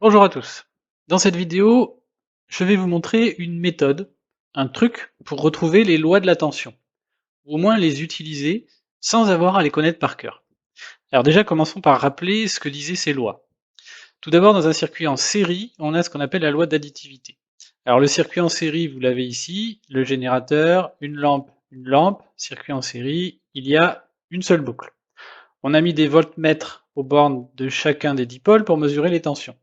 Bonjour à tous. Dans cette vidéo, je vais vous montrer une méthode, un truc pour retrouver les lois de la tension, ou au moins les utiliser sans avoir à les connaître par cœur. Alors déjà, commençons par rappeler ce que disaient ces lois. Tout d'abord, dans un circuit en série, on a ce qu'on appelle la loi d'additivité. Alors le circuit en série, vous l'avez ici, le générateur, une lampe, circuit en série, il y a une seule boucle. On a mis des voltmètres aux bornes de chacun des dipôles pour mesurer les tensions.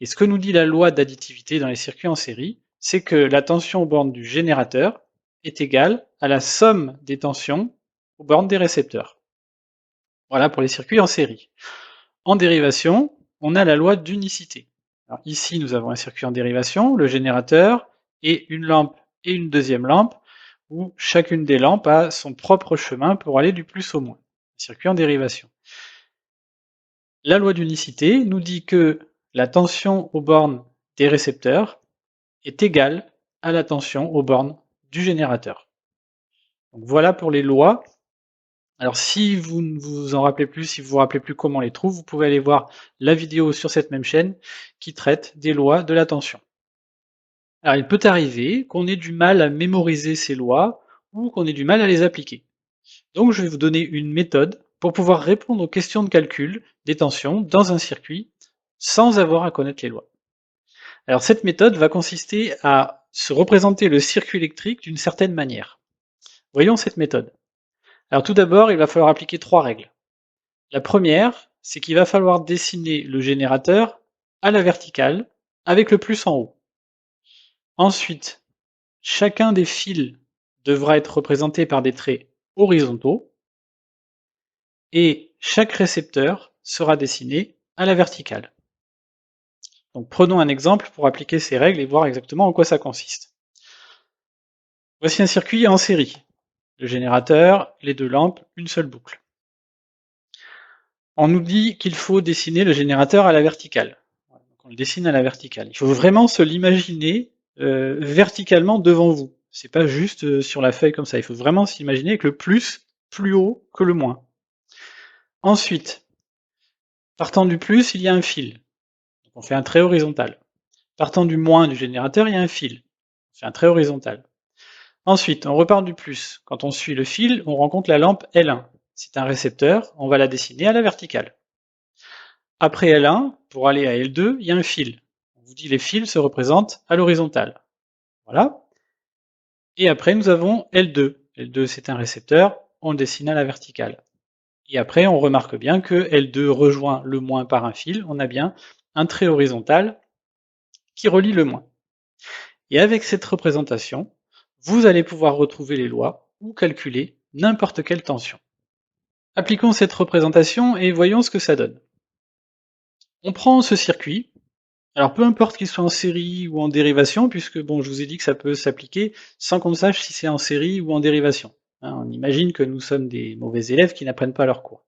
Et ce que nous dit la loi d'additivité dans les circuits en série, c'est que la tension aux bornes du générateur est égale à la somme des tensions aux bornes des récepteurs. Voilà pour les circuits en série. En dérivation, on a la loi d'unicité. Alors ici, nous avons un circuit en dérivation, le générateur, et une lampe et une deuxième lampe, où chacune des lampes a son propre chemin pour aller du plus au moins. Circuit en dérivation. La loi d'unicité nous dit que la tension aux bornes des récepteurs est égale à la tension aux bornes du générateur. Donc voilà pour les lois. Alors si vous ne vous en rappelez plus, si vous vous rappelez plus comment on les trouve, vous pouvez aller voir la vidéo sur cette même chaîne qui traite des lois de la tension. Alors il peut arriver qu'on ait du mal à mémoriser ces lois ou qu'on ait du mal à les appliquer. Donc je vais vous donner une méthode pour pouvoir répondre aux questions de calcul des tensions dans un circuit sans avoir à connaître les lois. Alors cette méthode va consister à se représenter le circuit électrique d'une certaine manière. Voyons cette méthode. Alors tout d'abord, il va falloir appliquer trois règles. La première, c'est qu'il va falloir dessiner le générateur à la verticale avec le plus en haut. Ensuite, chacun des fils devra être représenté par des traits horizontaux et chaque récepteur sera dessiné à la verticale. Donc prenons un exemple pour appliquer ces règles et voir exactement en quoi ça consiste. Voici un circuit en série. Le générateur, les deux lampes, une seule boucle. On nous dit qu'il faut dessiner le générateur à la verticale. Donc on le dessine à la verticale. Il faut vraiment se l'imaginer verticalement devant vous. C'est pas juste sur la feuille comme ça. Il faut vraiment s'imaginer avec le plus haut que le moins. Ensuite, partant du plus, il y a un fil. Donc on fait un trait horizontal. Partant du moins du générateur, il y a un fil. On fait un trait horizontal. Ensuite, on repart du plus. Quand on suit le fil, on rencontre la lampe L1. C'est un récepteur, on va la dessiner à la verticale. Après L1, pour aller à L2, il y a un fil. On vous dit les fils se représentent à l'horizontale. Voilà. Et après, nous avons L2. L2, c'est un récepteur, on le dessine à la verticale. Et après, on remarque bien que L2 rejoint le moins par un fil. On a bien un trait horizontal qui relie le moins. Et avec cette représentation, vous allez pouvoir retrouver les lois ou calculer n'importe quelle tension. Appliquons cette représentation et voyons ce que ça donne. On prend ce circuit, alors peu importe qu'il soit en série ou en dérivation, puisque bon, je vous ai dit que ça peut s'appliquer sans qu'on sache si c'est en série ou en dérivation. On imagine que nous sommes des mauvais élèves qui n'apprennent pas leur cours.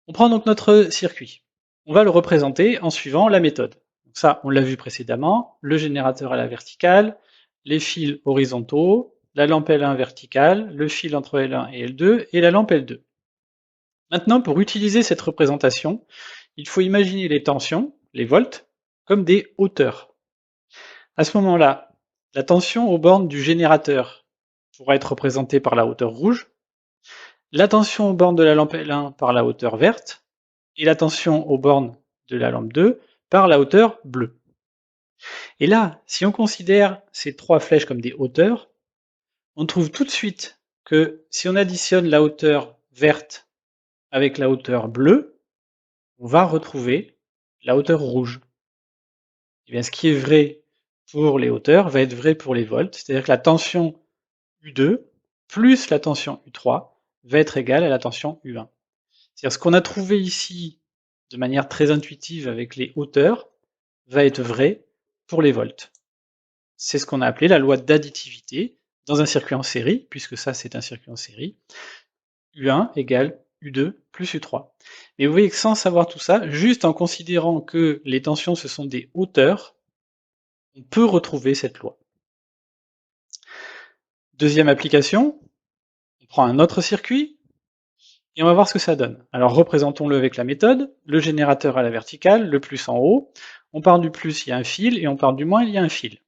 On prend donc notre circuit. On va le représenter en suivant la méthode. Donc ça, on l'a vu précédemment, le générateur à la verticale, les fils horizontaux, la lampe L1 verticale, le fil entre L1 et L2, et la lampe L2. Maintenant, pour utiliser cette représentation, il faut imaginer les tensions, les volts, comme des hauteurs. À ce moment-là, la tension aux bornes du générateur pourra être représentée par la hauteur rouge, la tension aux bornes de la lampe L1 par la hauteur verte, et la tension aux bornes de la lampe 2 par la hauteur bleue. Et là, si on considère ces trois flèches comme des hauteurs, on trouve tout de suite que si on additionne la hauteur verte avec la hauteur bleue, on va retrouver la hauteur rouge. Et bien, ce qui est vrai pour les hauteurs va être vrai pour les volts, c'est-à-dire que la tension U2 plus la tension U3 va être égale à la tension U1. C'est-à-dire ce qu'on a trouvé ici de manière très intuitive avec les hauteurs va être vrai pour les volts. C'est ce qu'on a appelé la loi d'additivité dans un circuit en série, puisque ça c'est un circuit en série. U1 égale U2 plus U3. Mais vous voyez que sans savoir tout ça, juste en considérant que les tensions ce sont des hauteurs, on peut retrouver cette loi. Deuxième application, on prend un autre circuit, et on va voir ce que ça donne. Alors représentons-le avec la méthode, le générateur à la verticale, le plus en haut, on part du plus, il y a un fil, et on part du moins, il y a un fil.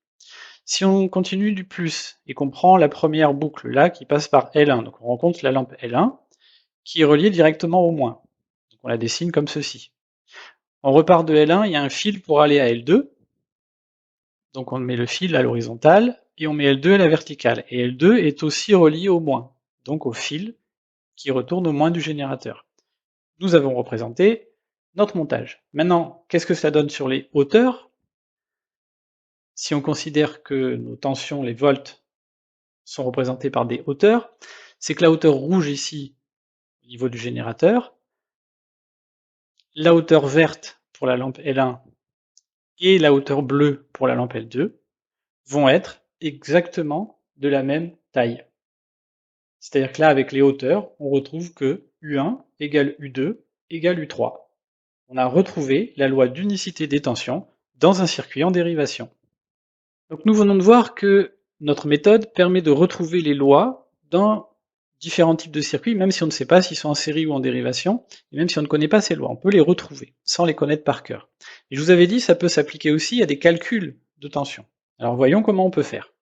Si on continue du plus, et qu'on prend la première boucle là, qui passe par L1, donc on rencontre la lampe L1, qui est reliée directement au moins. Donc on la dessine comme ceci. On repart de L1, il y a un fil pour aller à L2, donc on met le fil à l'horizontale, et on met L2 à la verticale. Et L2 est aussi relié au moins, donc au fil qui retourne au moins du générateur. Nous avons représenté notre montage. Maintenant, qu'est-ce que ça donne sur les hauteurs? Si on considère que nos tensions, les volts, sont représentés par des hauteurs, c'est que la hauteur rouge ici, au niveau du générateur, la hauteur verte pour la lampe L1 et la hauteur bleue pour la lampe L2 vont être exactement de la même taille. C'est-à-dire que là, avec les hauteurs, on retrouve que U1 égale U2 égale U3. On a retrouvé la loi d'unicité des tensions dans un circuit en dérivation. Donc nous venons de voir que notre méthode permet de retrouver les lois dans différents types de circuits, même si on ne sait pas s'ils sont en série ou en dérivation, et même si on ne connaît pas ces lois, on peut les retrouver, sans les connaître par cœur. Et je vous avais dit, ça peut s'appliquer aussi à des calculs de tension. Alors voyons comment on peut faire.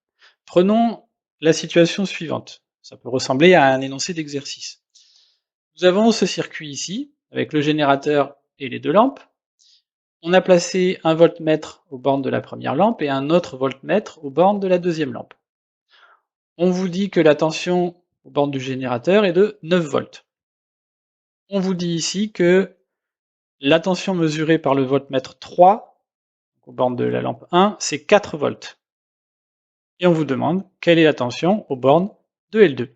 Prenons la situation suivante. Ça peut ressembler à un énoncé d'exercice. Nous avons ce circuit ici, avec le générateur et les deux lampes. On a placé un voltmètre aux bornes de la première lampe et un autre voltmètre aux bornes de la deuxième lampe. On vous dit que la tension aux bornes du générateur est de 9 volts. On vous dit ici que la tension mesurée par le voltmètre 3, aux bornes de la lampe 1, c'est 4 volts. Et on vous demande quelle est la tension aux bornes de L2.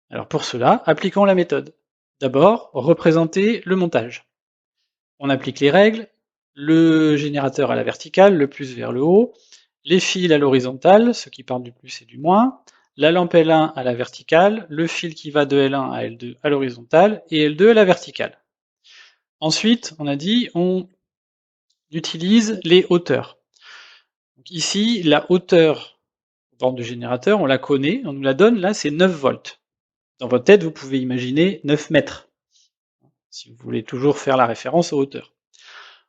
Alors pour cela, appliquons la méthode. D'abord, représenter le montage. On applique les règles, le générateur à la verticale, le plus vers le haut, les fils à l'horizontale, ceux qui partent du plus et du moins, la lampe L1 à la verticale, le fil qui va de L1 à L2 à l'horizontale, et L2 à la verticale. Ensuite, on a dit, on utilise les hauteurs. Donc ici, la hauteur aux bornes du générateur, on la connaît, on nous la donne, là c'est 9 volts. Dans votre tête, vous pouvez imaginer 9 mètres, si vous voulez toujours faire la référence aux hauteurs.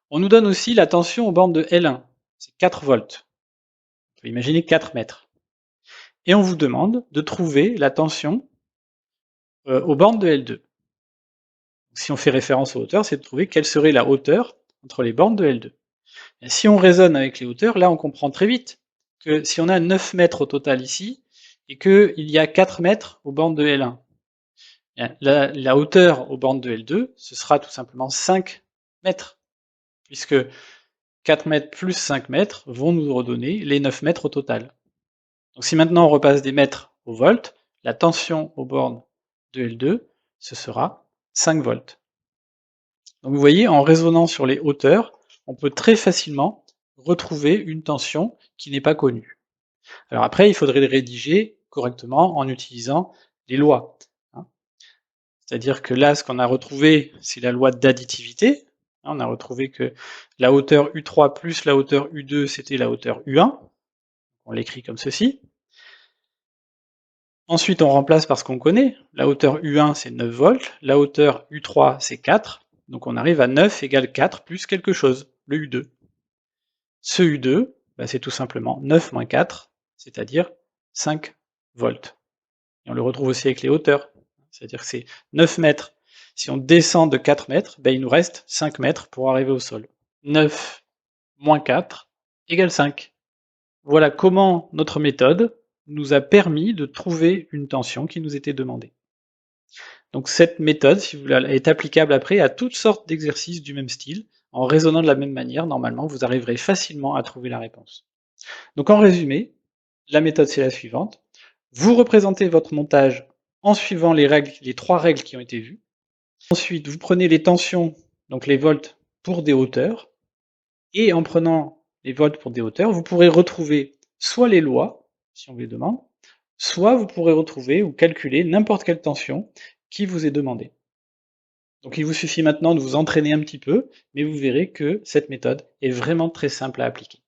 On nous donne aussi la tension aux bornes de L1, c'est 4 volts. On peut imaginer 4 mètres. Et on vous demande de trouver la tension aux bornes de L2. Donc, si on fait référence aux hauteurs, c'est de trouver quelle serait la hauteur entre les bornes de L2. Et si on raisonne avec les hauteurs, là on comprend très vite que si on a 9 mètres au total ici, et qu'il y a 4 mètres aux bornes de L1, la hauteur aux bornes de L2, ce sera tout simplement 5 mètres, puisque 4 mètres plus 5 mètres vont nous redonner les 9 mètres au total. Donc si maintenant on repasse des mètres au volt, la tension aux bornes de L2, ce sera 5 volts. Donc vous voyez, en raisonnant sur les hauteurs, on peut très facilement retrouver une tension qui n'est pas connue. Alors après, il faudrait le rédiger correctement en utilisant les lois. C'est-à-dire que là, ce qu'on a retrouvé, c'est la loi d'additivité. On a retrouvé que la hauteur U3 plus la hauteur U2, c'était la hauteur U1. On l'écrit comme ceci. Ensuite, on remplace par ce qu'on connaît. La hauteur U1, c'est 9 volts. La hauteur U3, c'est 4. Donc on arrive à 9 égale 4 plus quelque chose, le U2. Ce U2, bah, c'est tout simplement 9 moins 4, c'est-à-dire 5 volts. Et on le retrouve aussi avec les hauteurs. C'est-à-dire que c'est 9 mètres. Si on descend de 4 mètres, ben il nous reste 5 mètres pour arriver au sol. 9 moins 4 égale 5. Voilà comment notre méthode nous a permis de trouver une tension qui nous était demandée. Donc cette méthode, si vous voulez, est applicable après à toutes sortes d'exercices du même style. En raisonnant de la même manière, normalement, vous arriverez facilement à trouver la réponse. Donc en résumé, la méthode c'est la suivante. Vous représentez votre montage en suivant les règles, les 3 règles qui ont été vues. Ensuite, vous prenez les tensions, donc les volts, pour des hauteurs. Et en prenant les volts pour des hauteurs, vous pourrez retrouver soit les lois, si on vous les demande, soit vous pourrez retrouver ou calculer n'importe quelle tension qui vous est demandée. Donc il vous suffit maintenant de vous entraîner un petit peu, mais vous verrez que cette méthode est vraiment très simple à appliquer.